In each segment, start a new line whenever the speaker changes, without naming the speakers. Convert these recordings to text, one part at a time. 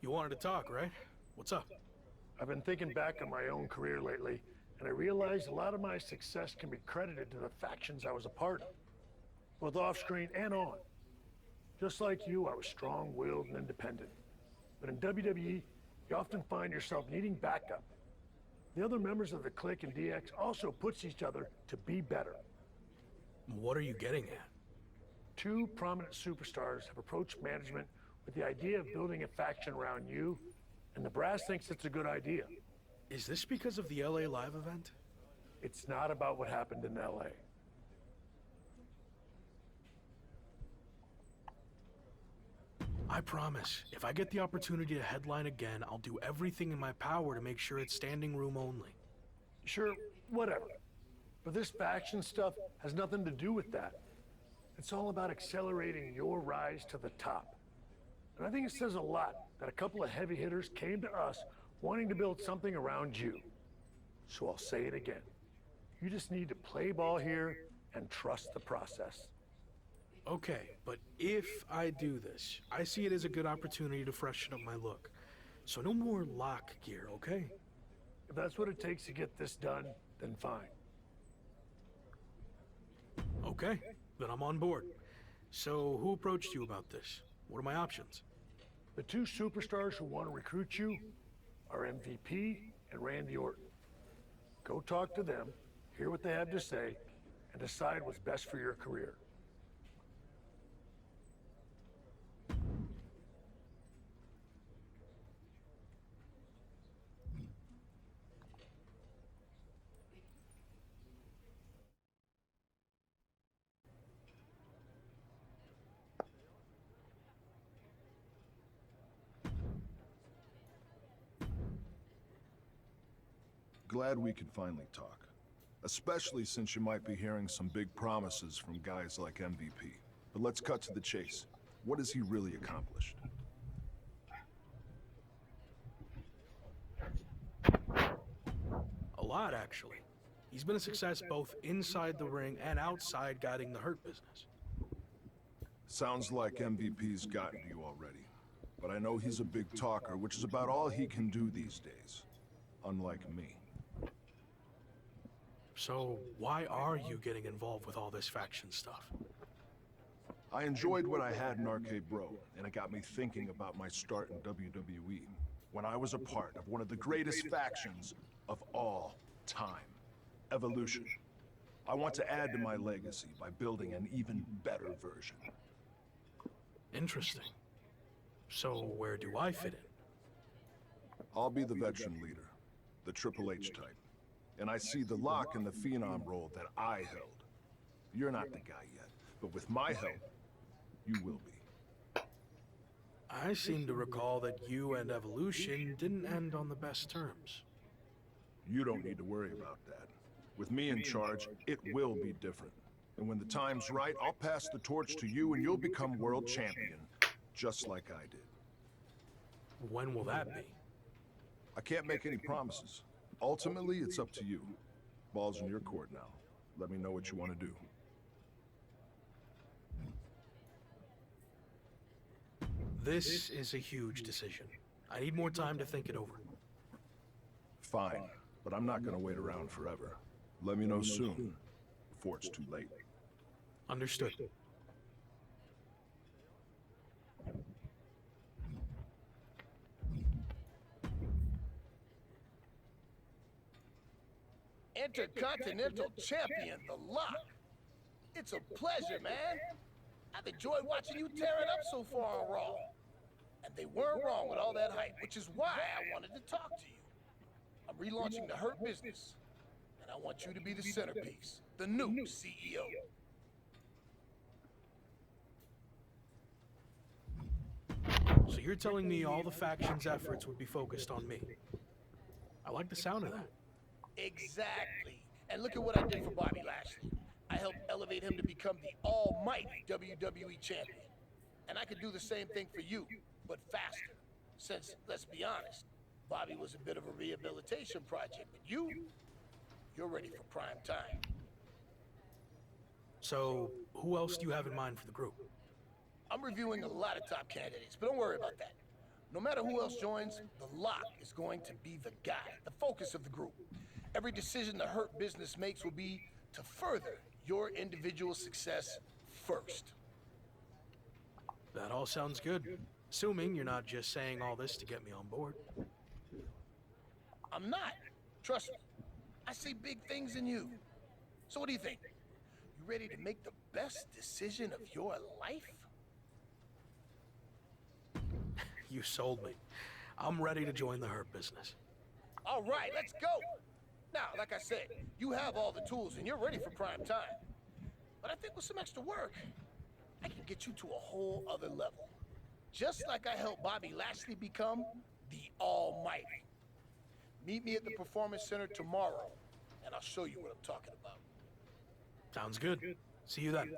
You wanted to talk, right? What's up?
I've been thinking back on my own career lately, and I realized a lot of my success can be credited to the factions I was a part of, both off-screen and on. Just like you, I was strong-willed and independent. But in WWE, you often find yourself needing backup. The other members of the clique in DX also push each other to be better.
What are you getting at?
Two prominent superstars have approached management with the idea of building a faction around you, and the brass thinks it's a good idea.
Is this because of the LA Live event?
It's not about what happened in LA.
I promise, if I get the opportunity to headline again, I'll do everything in my power to make sure it's standing room only.
Sure, whatever. But this faction stuff has nothing to do with that. It's all about accelerating your rise to the top. And I think it says a lot that a couple of heavy hitters came to us wanting to build something around you. So I'll say it again. You just need to play ball here and trust the process.
Okay, but if I do this, I see it as a good opportunity to freshen up my look. So no more lock gear, okay?
If that's what it takes to get this done, then fine.
Okay, then I'm on board. So who approached you about this? What are my options?
The two superstars who want to recruit you are MVP and Randy Orton. Go talk to them, hear what they have to say, and decide what's best for your career.
Glad we could finally talk. Especially since you might be hearing some big promises from guys like MVP. But let's cut to the chase. What has he really accomplished?
A lot, actually. He's been a success both inside the ring and outside guiding the Hurt business.
Sounds like MVP's gotten to you already. But I know he's a big talker, which is about all he can do these days. Unlike me.
So why are you getting involved with all this faction stuff?
I enjoyed what I had in Arcade Bro, and it got me thinking about my start in WWE, when I was a part of one of the greatest factions of all time, Evolution. I want to add to my legacy by building an even better version.
Interesting. So where do I fit in?
I'll be the veteran leader, the Triple H type. And I see the lock in the Phenom role that I held. You're not the guy yet, but with my help, you will be.
I seem to recall that you and Evolution didn't end on the best terms.
You don't need to worry about that. With me in charge, it will be different. And when the time's right, I'll pass the torch to you and you'll become world champion, just like I did.
When will that be?
I can't make any promises. Ultimately, it's up to you. Ball's in your court now. Let me know what you want to do.
This is a huge decision. I need more time to think it over.
Fine, but I'm not gonna wait around forever. Let me know soon, before it's too late.
Understood.
Intercontinental Champion, The Lock. It's a pleasure, man. I've enjoyed watching you tear it up so far on Raw. And they weren't wrong with all that hype, which is why I wanted to talk to you. I'm relaunching the Hurt business, and I want you to be the centerpiece, the new CEO.
So you're telling me all the faction's efforts would be focused on me? I like the sound of that.
Exactly. And look at what I did for Bobby Lashley. I helped elevate him to become the almighty WWE champion. And I could do the same thing for you, but faster. Since, let's be honest, Bobby was a bit of a rehabilitation project, but you're ready for prime time.
So, who else do you have in mind for the group?
I'm reviewing a lot of top candidates, but don't worry about that. No matter who else joins, the Lock is going to be the guy, the focus of the group. Every decision the Hurt Business makes will be to further your individual success first.
That all sounds good. Assuming you're not just saying all this to get me on board.
I'm not. Trust me. I see big things in you. So what do you think? You ready to make the best decision of your life?
You sold me. I'm ready to join the Hurt Business.
All right, let's go. Now, like I said, you have all the tools and you're ready for prime time. But I think with some extra work, I can get you to a whole other level. Just like I helped Bobby Lashley become the Almighty. Meet me at the Performance Center tomorrow, and I'll show you what I'm talking about.
Sounds good. See you then.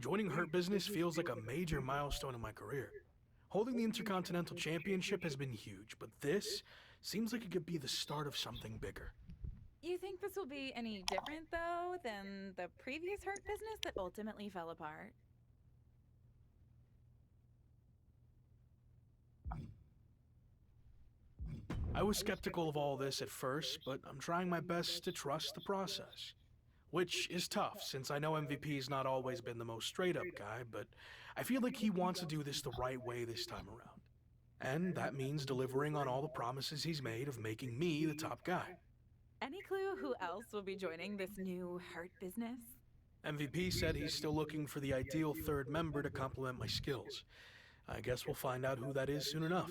Joining Hurt Business feels like a major milestone in my career. Holding the Intercontinental Championship has been huge, but this seems like it could be the start of something bigger.
You think this will be any different, though, than the previous Hurt Business that ultimately fell apart?
I I was skeptical of all this at first, but I'm trying my best to trust the process. Which is tough, since I know MVP's not always been the most straight-up guy, but I feel like he wants to do this the right way this time around. And that means delivering on all the promises he's made of making me the top guy.
Any clue who else will be joining this new Hurt business?
MVP said he's still looking for the ideal third member to complement my skills. I guess we'll find out who that is soon enough.